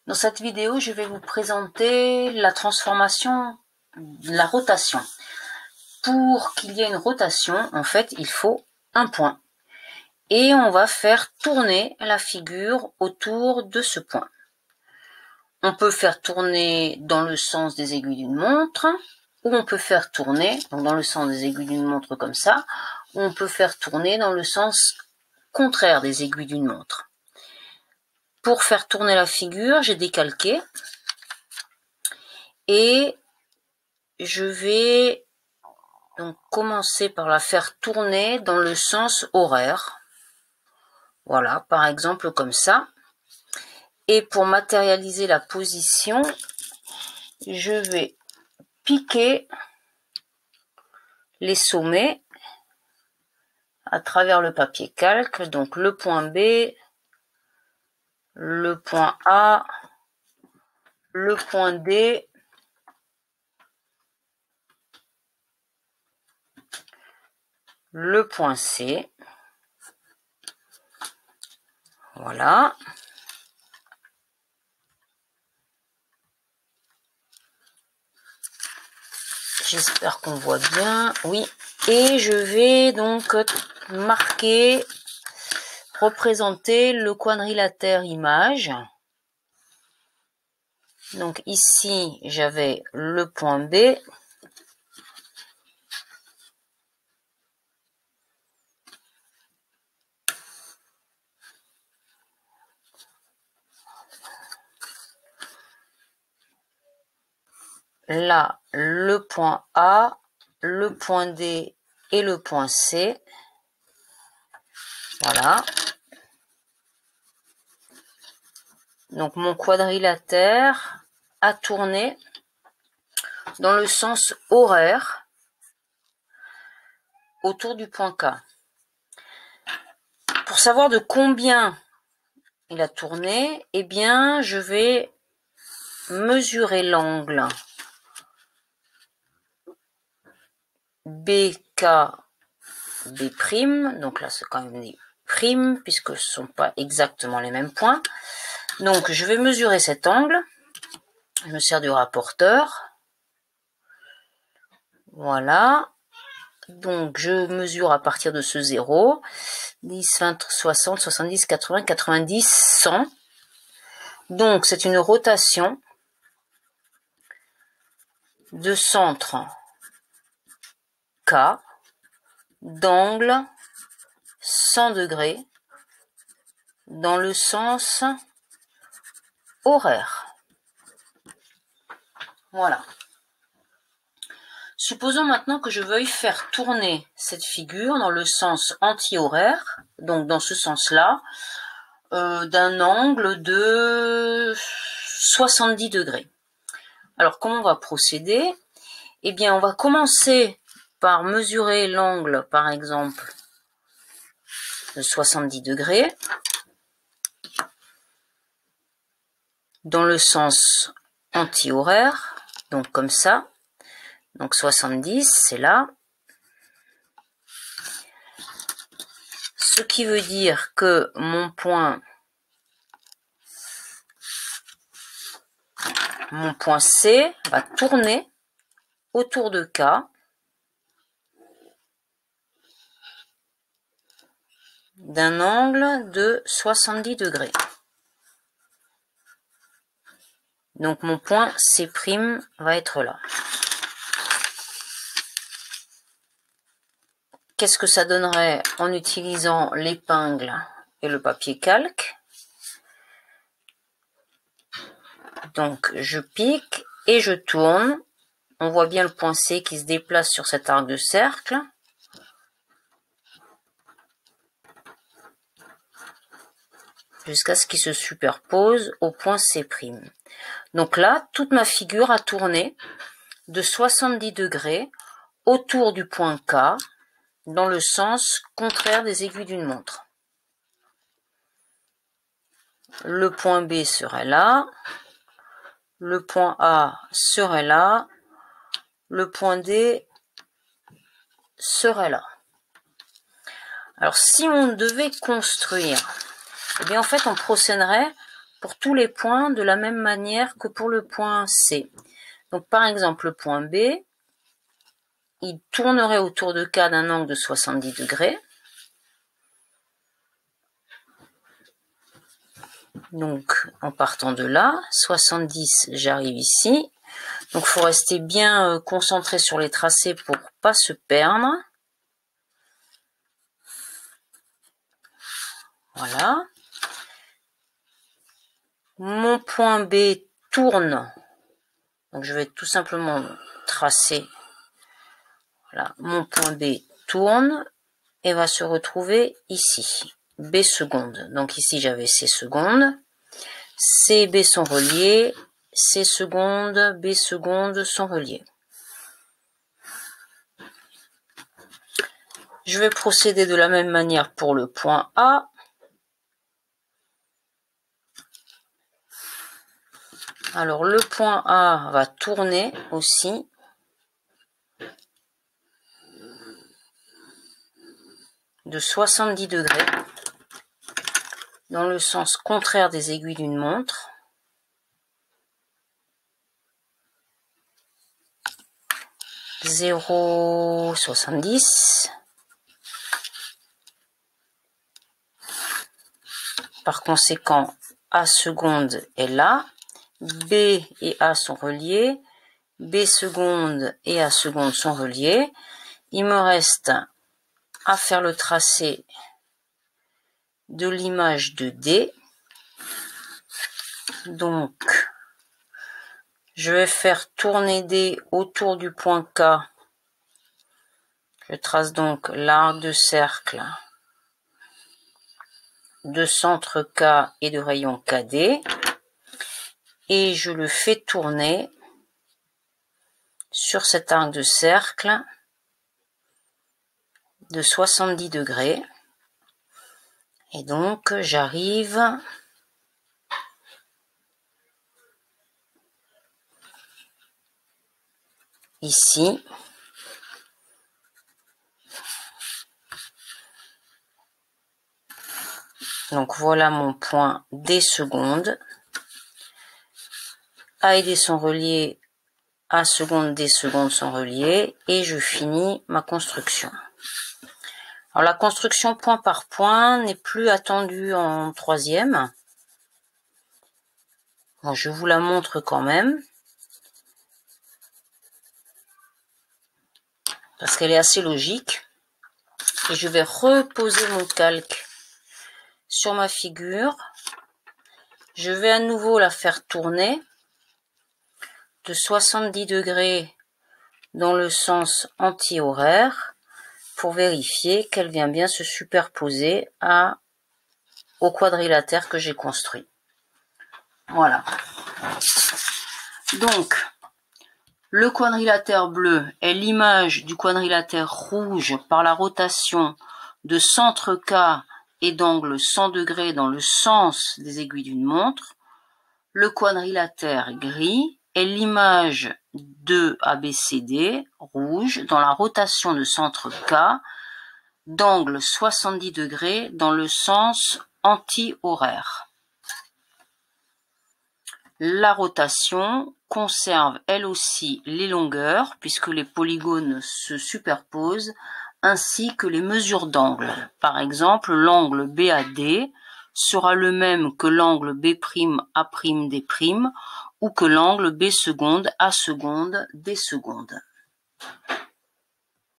Dans cette vidéo, je vais vous présenter la transformation, la rotation. Pour qu'il y ait une rotation, en fait, il faut un point. Et on va faire tourner la figure autour de ce point. On peut faire tourner dans le sens des aiguilles d'une montre, ou on peut faire tourner, donc dans le sens des aiguilles d'une montre comme ça, ou on peut faire tourner dans le sens contraire des aiguilles d'une montre. Pour faire tourner la figure, j'ai décalqué et je vais donc commencer par la faire tourner dans le sens horaire. Voilà, par exemple comme ça. Et pour matérialiser la position, je vais piquer les sommets à travers le papier calque. Donc le point B, le point A, le point D, le point C. Voilà. J'espère qu'on voit bien. Oui. Et je vais donc marquer, représenter le quadrilatère image. Donc ici, j'avais le point B. Là, le point A, le point D et le point C. Voilà. Donc mon quadrilatère a tourné dans le sens horaire autour du point K. Pour savoir de combien il a tourné, eh bien, je vais mesurer l'angle BK B', donc là c'est quand même des primes puisque ce ne sont pas exactement les mêmes points. Donc je vais mesurer cet angle, je me sers du rapporteur, voilà, donc je mesure à partir de ce 0, 10, 20, 60, 70, 80, 90, 100, donc c'est une rotation de centre K, d'angle 100 degrés, dans le sens horaire. Voilà. Supposons maintenant que je veuille faire tourner cette figure dans le sens anti-horaire, donc dans ce sens-là, d'un angle de 70 degrés. Alors, comment on va procéder? Eh bien, on va commencer par mesurer l'angle, par exemple, de 70 degrés, dans le sens anti-horaire, donc comme ça. Donc 70, c'est là. Ce qui veut dire que mon point C va tourner autour de K d'un angle de 70 degrés. Donc mon point C' va être là. Qu'est-ce que ça donnerait en utilisant l'épingle et le papier calque? Donc je pique et je tourne. On voit bien le point C qui se déplace sur cet arc de cercle. Jusqu'à ce qu'il se superpose au point C'. Donc là, toute ma figure a tourné de 70 degrés autour du point K, dans le sens contraire des aiguilles d'une montre. Le point B serait là, le point A serait là, le point D serait là. Alors si on devait construire, eh bien en fait on procéderait pour tous les points de la même manière que pour le point C. Donc par exemple, le point B, il tournerait autour de K d'un angle de 70 degrés. Donc en partant de là, 70, j'arrive ici. Donc il faut rester bien concentré sur les tracés pour pas se perdre. Voilà. Mon point B tourne. Donc je vais tout simplement tracer. Voilà, mon point B tourne et va se retrouver ici. B secondes. Donc ici j'avais C secondes. C et B sont reliés. C secondes, B secondes sont reliés. Je vais procéder de la même manière pour le point A. Alors le point A va tourner aussi. De 70 degrés dans le sens contraire des aiguilles d'une montre. « 0,70 ». Par conséquent, A seconde est là. B et A sont reliés. B seconde et A seconde sont reliés. Il me reste à faire le tracé de l'image de D. Donc, je vais faire tourner D autour du point K. Je trace donc l'arc de cercle de centre K et de rayon KD. Et je le fais tourner sur cet arc de cercle de 70 degrés. Et donc, j'arrive ici. Donc, voilà mon point D secondes. A et D sont reliés. A seconde, D secondes sont reliés. Et je finis ma construction. Alors, la construction point par point n'est plus attendue en troisième. Bon, je vous la montre quand même. Parce qu'elle est assez logique. Et je vais reposer mon calque sur ma figure. Je vais à nouveau la faire tourner de 70 degrés dans le sens anti-horaire pour vérifier qu'elle vient bien se superposer au quadrilatère que j'ai construit. Voilà. Donc, le quadrilatère bleu est l'image du quadrilatère rouge par la rotation de centre K et d'angle 100 degrés dans le sens des aiguilles d'une montre. Le quadrilatère gris est l'image de ABCD rouge dans la rotation de centre K d'angle 70 degrés dans le sens anti-horaire. La rotation conserve elle aussi les longueurs puisque les polygones se superposent ainsi que les mesures d'angle. Par exemple, l'angle BAD sera le même que l'angle B'A'D' ou que l'angle B seconde A seconde D seconde.